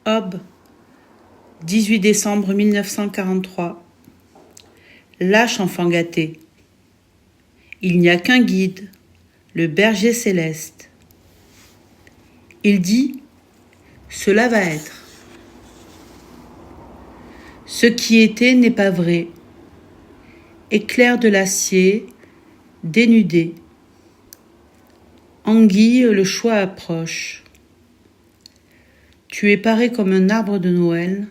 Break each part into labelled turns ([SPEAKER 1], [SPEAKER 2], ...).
[SPEAKER 1] Aube, 18 décembre 1943. Lâche, enfant gâté. Il n'y a qu'un guide, le berger céleste. Il dit, cela va être. Ce qui était n'est pas vrai. Éclair de l'acier, dénudé. Anguille, le choix approche. Tu es paré comme un arbre de Noël,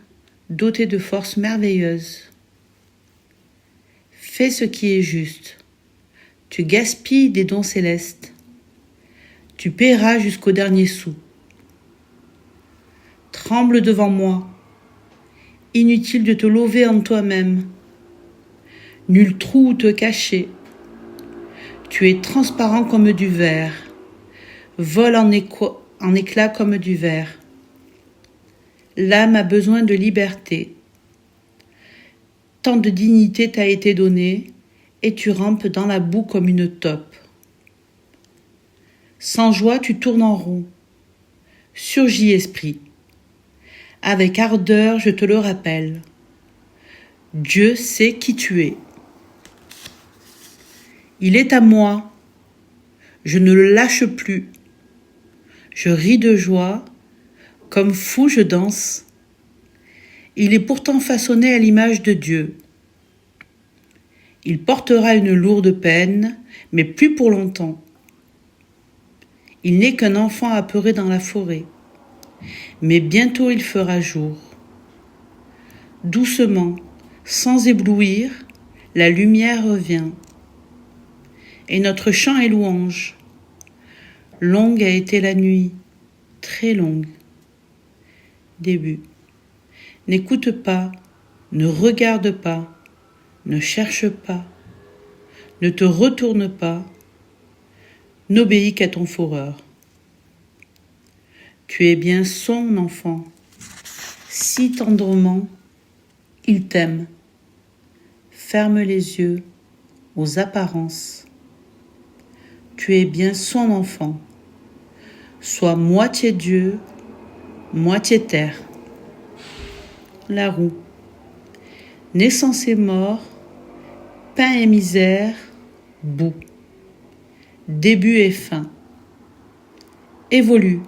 [SPEAKER 1] doté de forces merveilleuses. Fais ce qui est juste. Tu gaspilles des dons célestes. Tu paieras jusqu'au dernier sou. Tremble devant moi. Inutile de te lever en toi-même. Nul trou où te cacher. Tu es transparent comme du verre. Vole en éclats comme du verre. L'âme a besoin de liberté. Tant de dignité t'a été donnée, et tu rampes dans la boue comme une taupe. Sans joie, tu tournes en rond. Surgis, esprit. Avec ardeur, je te le rappelle. Dieu sait qui tu es. Il est à moi. Je ne le lâche plus. Je ris de joie. Comme fou, je danse. Il est pourtant façonné à l'image de Dieu. Il portera une lourde peine, mais plus pour longtemps. Il n'est qu'un enfant apeuré dans la forêt, mais bientôt il fera jour. Doucement, sans éblouir, la lumière revient. Et notre chant est louange. Longue a été la nuit, très longue. Début. N'écoute pas, ne regarde pas, ne cherche pas, ne te retourne pas, n'obéis qu'à ton fourreur. Tu es bien son enfant, si tendrement, il t'aime. Ferme les yeux aux apparences. Tu es bien son enfant, sois moitié Dieu, moitié terre. La roue. Naissance et mort, pain et misère, bout. Début et fin. Évolue.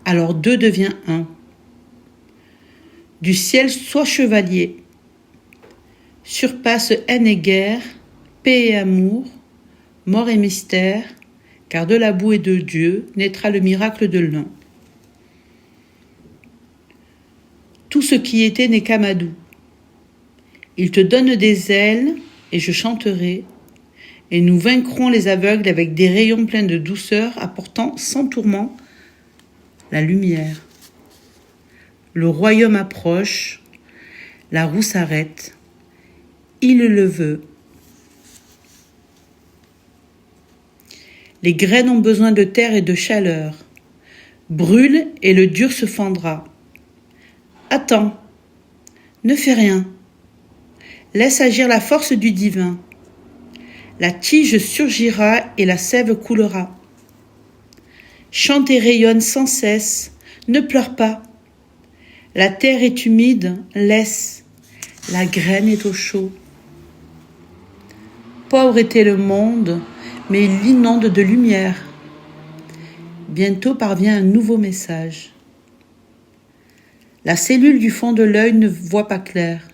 [SPEAKER 1] Alors deux devient un. Du ciel sois chevalier. Surpasse haine et guerre, paix et amour, mort et mystère, car de la boue et de Dieu naîtra le miracle de l'un. Tout ce qui était n'est qu'Amadou. Il te donne des ailes, et je chanterai, et nous vaincrons les aveugles avec des rayons pleins de douceur, apportant sans tourment la lumière. Le royaume approche, la roue s'arrête, il le veut. Les graines ont besoin de terre et de chaleur. Brûle et le dur se fendra. Attends, ne fais rien. Laisse agir la force du divin. La tige surgira et la sève coulera. Chante et rayonne sans cesse, ne pleure pas. La terre est humide, laisse. La graine est au chaud. Pauvre était le monde, mais il l'inonde de lumière. Bientôt parvient un nouveau message. La cellule du fond de l'œil ne voit pas clair.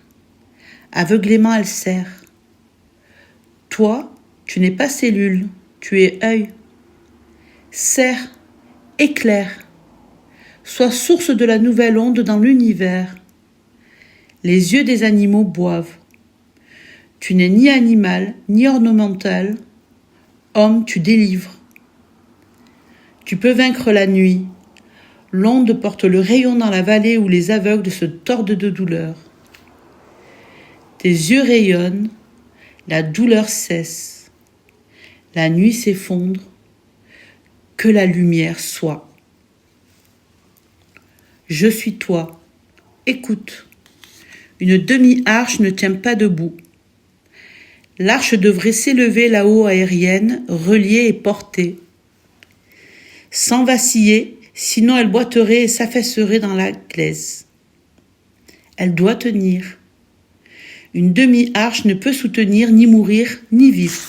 [SPEAKER 1] Aveuglément elle serre. Toi, tu n'es pas cellule, tu es œil. Serre, éclaire. Sois source de la nouvelle onde dans l'univers. Les yeux des animaux boivent. Tu n'es ni animal, ni ornemental. Homme, tu délivres. Tu peux vaincre la nuit. L'onde porte le rayon dans la vallée où les aveugles se tordent de douleur. Tes yeux rayonnent, la douleur cesse. La nuit s'effondre, que la lumière soit. Je suis toi, écoute. Une demi-arche ne tient pas debout. L'arche devrait s'élever là-haut aérienne, reliée et portée. Sans vaciller, sinon elle boiterait et s'affaisserait dans la glaise. Elle doit tenir. Une demi-arche ne peut soutenir, ni mourir, ni vivre.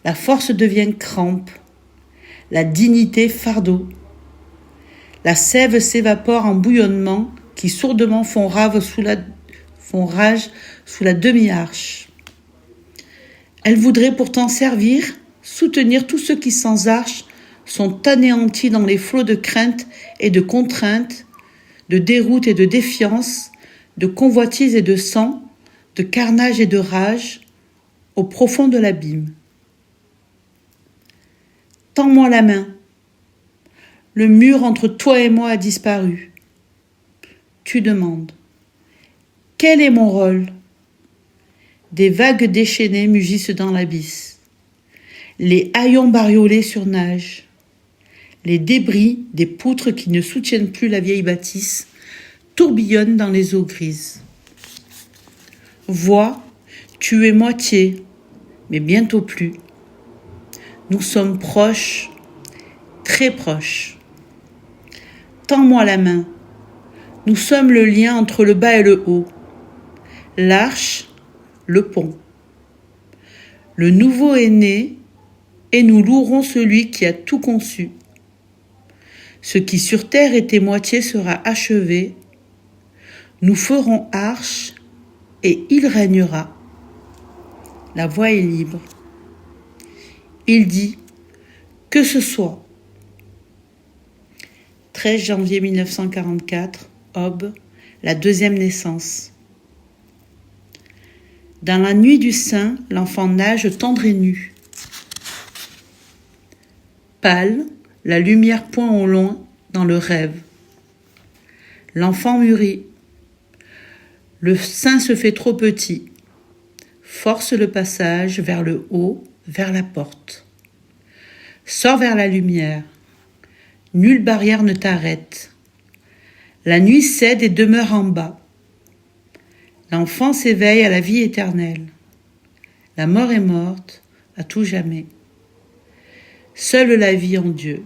[SPEAKER 1] La force devient crampe, la dignité fardeau. La sève s'évapore en bouillonnement qui sourdement font rage sous la demi-arche. Elle voudrait pourtant servir, soutenir tous ceux qui sans arche sont anéantis dans les flots de crainte et de contrainte, de déroute et de défiance, de convoitise et de sang, de carnage et de rage, au profond de l'abîme. Tends-moi la main. Le mur entre toi et moi a disparu. Tu demandes. Quel est mon rôle ? Des vagues déchaînées mugissent dans l'abysse. Les haillons bariolés surnagent. Les débris des poutres qui ne soutiennent plus la vieille bâtisse tourbillonnent dans les eaux grises. Vois, tu es moitié, mais bientôt plus. Nous sommes proches, très proches. Tends-moi la main. Nous sommes le lien entre le bas et le haut. L'arche, le pont. Le nouveau est né, et nous louerons celui qui a tout conçu. Ce qui sur terre était moitié sera achevé. Nous ferons arche, et il régnera. La voix est libre. Il dit, que ce soit. 13 janvier 1944, Aube, la deuxième naissance. Dans la nuit du sein, l'enfant nage tendre et nu. Pâle, la lumière pointe au loin dans le rêve. L'enfant mûrit. Le sein se fait trop petit. Force le passage vers le haut, vers la porte. Sors vers la lumière. Nulle barrière ne t'arrête. La nuit cède et demeure en bas. L'enfant s'éveille à la vie éternelle. La mort est morte à tout jamais. Seule la vie en Dieu.